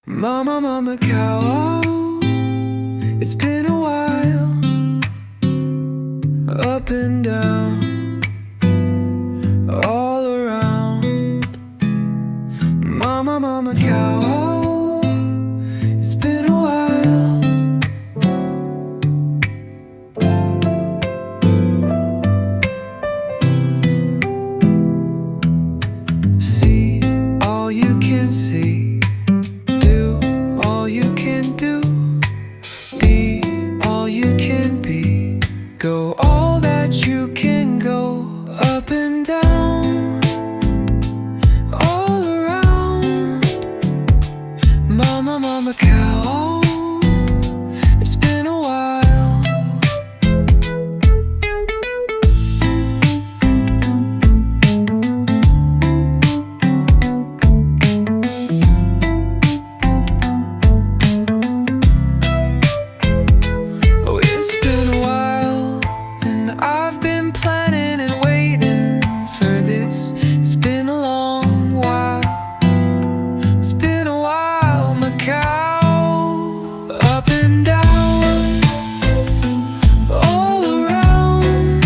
Mama, mama, cow, it's been a while, up and down, all around. Mama, mama, cow, it's been a while. See all you can see. Go all that you can go, up and down, all around. Mama, mama, cow, it's been a while. Oh, it's been a while. I've been planning and waiting for this. It's been a long while. It's been a while, Macau. Up and down, all around.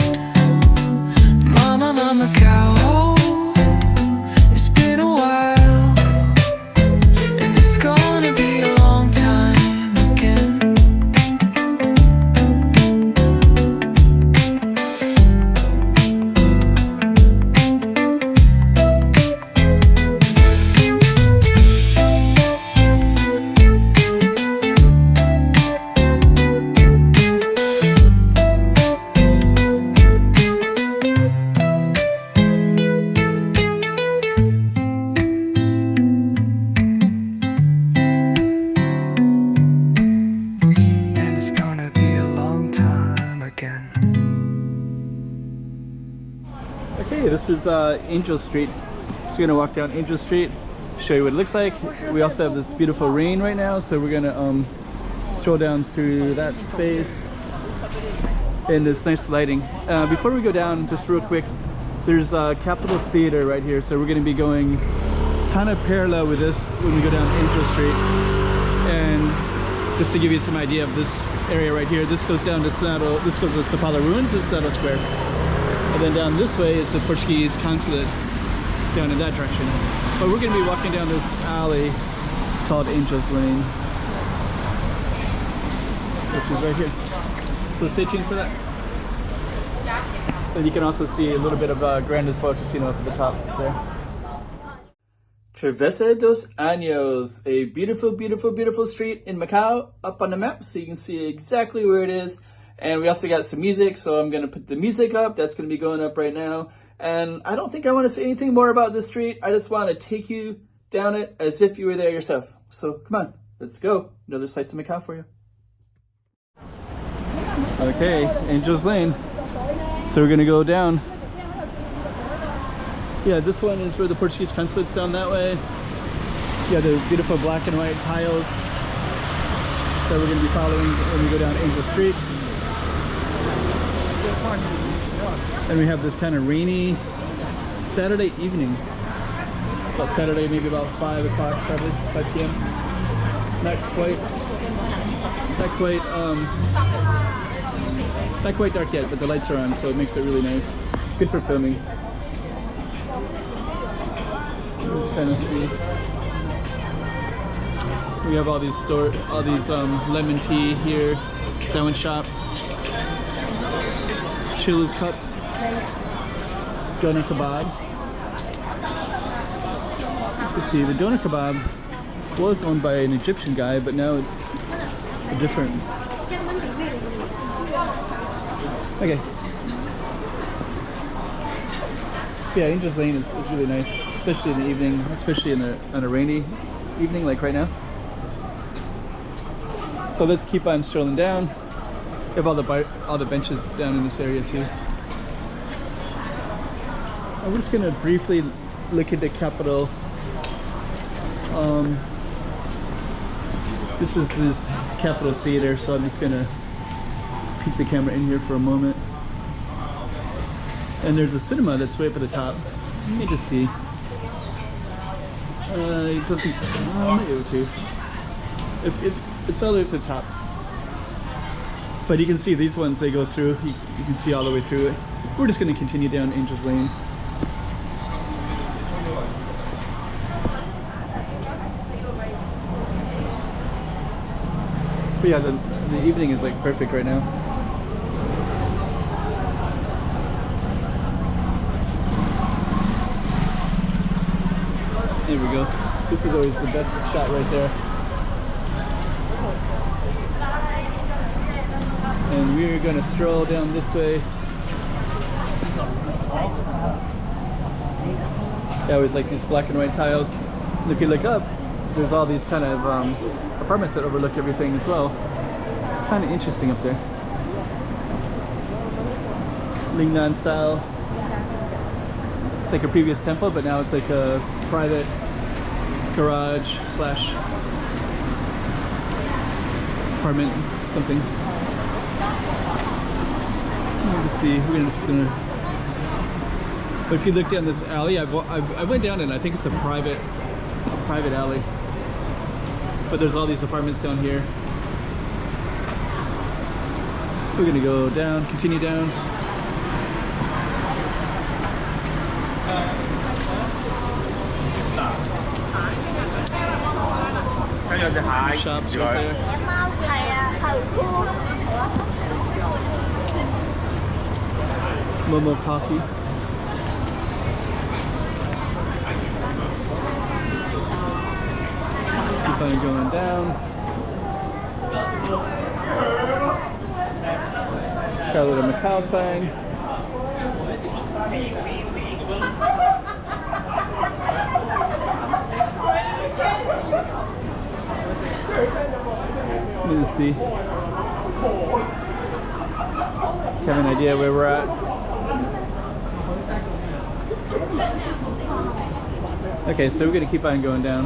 Mama, mama, cow. It's been a while, and it's gonna be a long time again. Okay, this is Anjos Street. So we're gonna walk down Anjos Street, show you what it looks like. We also have this beautiful rain right now, so we're gonna stroll down through that space in this nice lighting. Before we go down, just real quick, there's Capitol Theater right here, so we're gonna be going kind of parallel with this when we go down Anjos Street. And just to give you some idea of this area right here, this goes down to Senado, this goes to Sapala Ruins, this is Senado Square. And then down this way is the Portuguese consulate down in that direction. But we're going to be walking down this alley called Anjos Lane, which is right here. So stay tuned for that. And you can also see a little bit of Grand Lisboa Casino up at the top there. Travessa dos Anjos, a beautiful, beautiful, beautiful street in Macau, up on the map so you can see exactly where it is. And we also got some music, so I'm going to put the music up. That's going to be going up right now. And I don't think I want to say anything more about this street. I just want to take you down it as if you were there yourself. So come on, let's go. Another slice of Macau for you. Okay, Anjos Lane. So we're going to go down. Yeah, this one is where the Portuguese consulate's down that way. Yeah, the beautiful black and white tiles that we're going to be following when we go down Anjos Street. And we have this kind of rainy Saturday evening. It's about Saturday, maybe about 5 o'clock, probably 5 p.m. Not quite dark yet, but the lights are on, so it makes it really nice. Good for filming. Let's kind of see. We have all these lemon tea here, sandwich shop. Chili's Cup, doner kebab. Let's see, the doner kebab was owned by an Egyptian guy, but now it's a different. Okay. Yeah, Anjos Lane is really nice, especially in the evening, especially on a rainy evening like right now. So let's keep on strolling down. We have all the benches down in this area too. I'm just gonna briefly look at the Capitol. This is this Capitol Theater, so I'm just gonna peek the camera in here for a moment. And there's a cinema that's way up at the top. Let me just see. I don't think I might be able to. It's all the way to the top. But you can see these ones, they go through. You can see all the way through it. We're just going to continue down Anjos Lane. But yeah, the evening is like perfect right now. There we go. This is always the best shot right there. And we're gonna stroll down this way. Yeah, always like these black and white tiles. And if you look up, there's all these kind of apartments that overlook everything as well. Kind of interesting up there. Lingnan style. It's like a previous temple, but now it's like a private garage slash apartment something. Let's see. We're just gonna. But if you look down this alley, I went down and I think it's a private alley. But there's all these apartments down here. We're gonna go down, continue down. Some shops right there. Momo Coffee. Keep on going down. Got a little Macau sign. Let me see. Have an idea where we're at. Okay, so we're gonna keep on going down.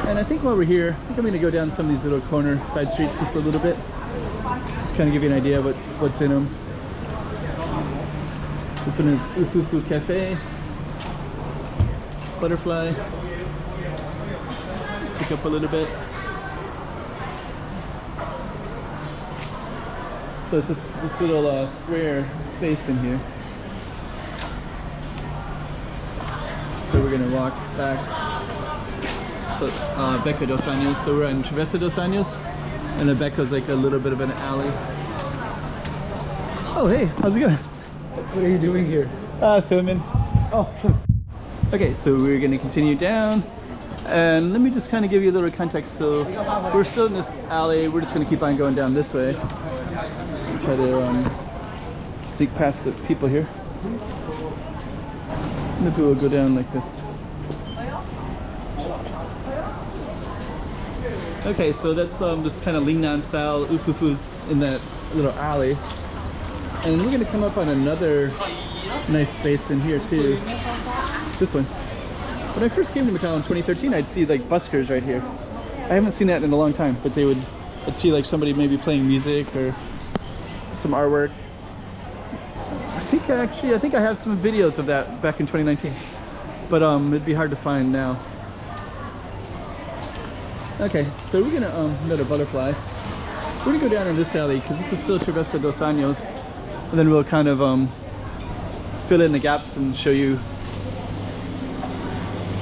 And I think while we're here, I think I'm gonna go down some of these little corner side streets just a little bit. Just kind of give you an idea of what's in them. This one is Ufufu Cafe. Butterfly. Let's look up a little bit. So it's just this little square space in here. So we're gonna walk back. So Becco dos Anjos. So we're in Travessa dos Anjos, and the Becco's like a little bit of an alley. Oh hey, how's it going? What are you doing here? Filming. Oh. Okay, so we're gonna continue down, and let me just kind of give you a little context. So we're still in this alley. We're just gonna keep on going down this way. Try to sneak past the people here. Maybe we'll go down like this. Okay, so that's this kind of Lingnan style ufufus in that little alley. And we're gonna come up on another nice space in here too. This one. When I first came to Macau in 2013, I'd see like buskers right here. I haven't seen that in a long time, but I'd see like somebody maybe playing music or some artwork. I think I have some videos of that back in 2019, but it'd be hard to find now. Okay, so we're gonna another butterfly. We're gonna go down in this alley because this is still Travessa dos Anjos, and then we'll kind of fill in the gaps and show you,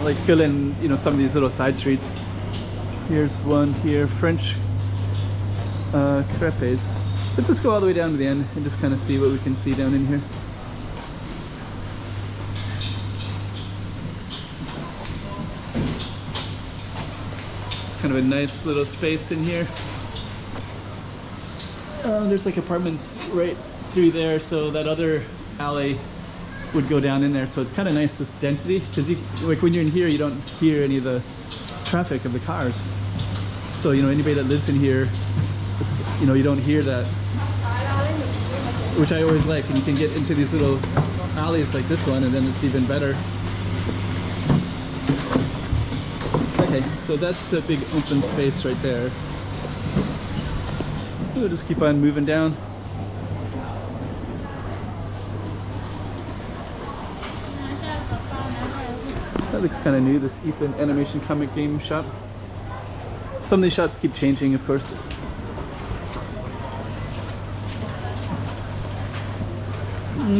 like fill in, you know, some of these little side streets. Here's one here, French crepes. Let's just go all the way down to the end and just kind of see what we can see down in here. It's kind of a nice little space in here. There's like apartments right through there, so that other alley would go down in there. So it's kind of nice, this density, because like when you're in here, you don't hear any of the traffic of the cars. So, you know, anybody that lives in here, you know, you don't hear that, which I always like. And you can get into these little alleys like this one, and then it's even better. Okay, so that's a big open space right there. We'll just keep on moving down. That looks kind of new, this Ethan animation comic game shop. Some of these shops keep changing, of course.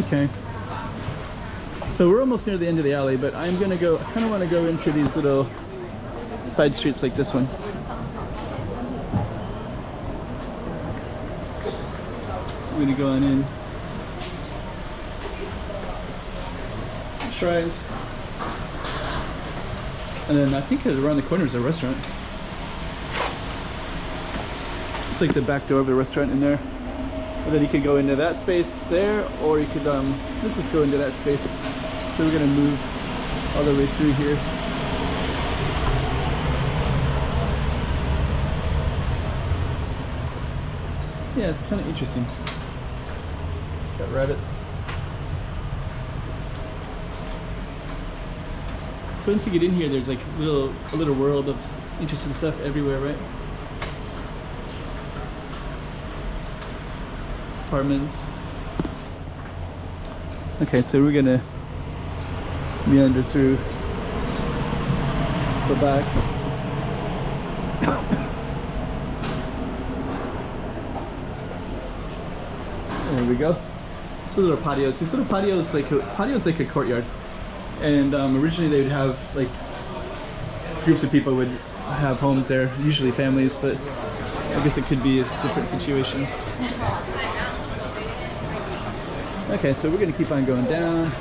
Okay. So we're almost near the end of the alley, but I'm gonna go, I kind of want to go into these little side streets like this one. I'm gonna go on in. Shrines. And then I think around the corner is a restaurant. It's like the back door of the restaurant in there. And then you could go into that space there, or you could, let's just go into that space. So we're gonna move all the way through here. Yeah, it's kind of interesting. Got rabbits. So once you get in here, there's like a little world of interesting stuff everywhere, right? Apartments. Okay, so we're gonna meander through the back. There we go. So little patios. These little patios, patio's like a courtyard. And originally they would have like groups of people would have homes there, usually families, but I guess it could be different situations. Okay, so we're gonna keep on going down.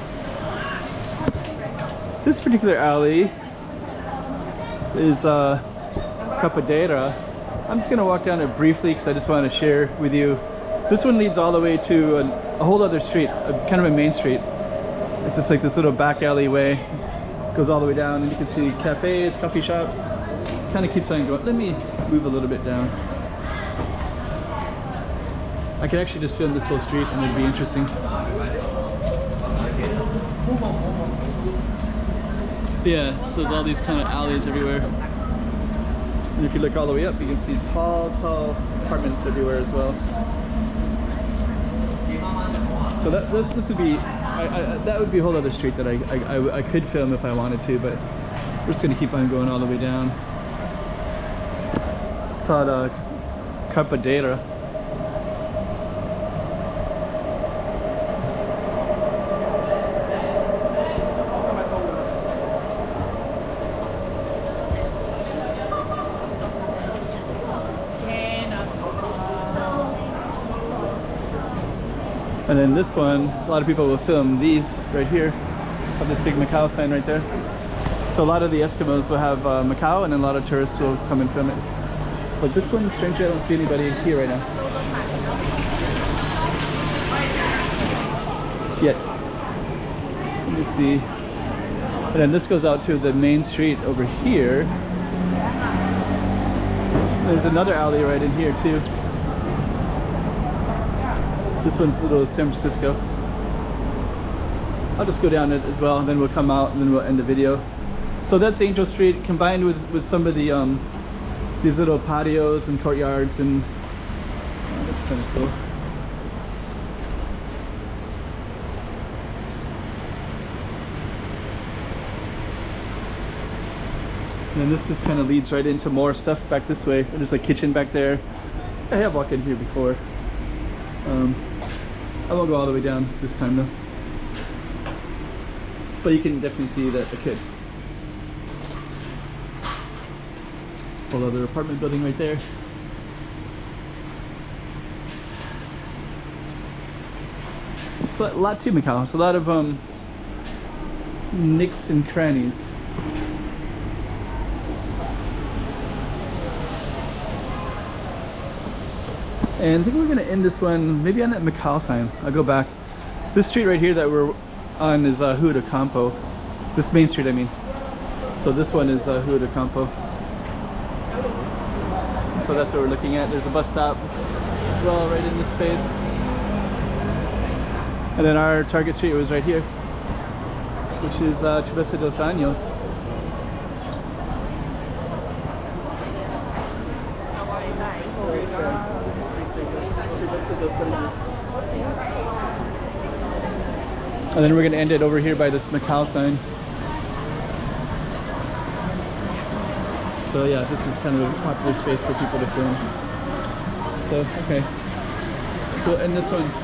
This particular alley is Capadera. I'm just gonna walk down it briefly because I just want to share with you. This one leads all the way to a whole other street, kind of a main street. It's just like this little back alleyway, goes all the way down, and you can see cafes, coffee shops. Kind of keeps on going. Let me move a little bit down. I could actually just film this whole street and it'd be interesting. Yeah, so there's all these kind of alleys everywhere. And if you look all the way up, you can see tall apartments everywhere as well. So this would be, that would be a whole other street that I could film if I wanted to, but we're just gonna keep on going all the way down. It's called Capadera. And then this one, a lot of people will film these right here. Have this big Macau sign right there. So a lot of the Eskimos will have Macau, and then a lot of tourists will come and film it. But this one, strangely, I don't see anybody here right now. Yet. Let me see. And then this goes out to the main street over here. There's another alley right in here too. This one's a little San Francisco. I'll just go down it as well, and then we'll come out, and then we'll end the video. So that's Angel Street combined with some of the these little patios and courtyards, and that's kind of cool. And then this just kind of leads right into more stuff back this way. There's a kitchen back there. I have walked in here before. I won't go all the way down this time though. But you can definitely see that a kid. Whole other apartment building right there. It's a lot to Macau. It's a lot of nicks and crannies. And I think we're gonna end this one maybe on that Macau sign. I'll go back. This street right here that we're on is Rua do Campo. This main street, I mean. So this one is Rua do Campo. So that's what we're looking at. There's a bus stop as well right in this space. And then our target street was right here, which is Travessa dos Anjos. And then we're going to end it over here by this Macau sign. So yeah, this is kind of a popular space for people to film. So okay, we'll end this one.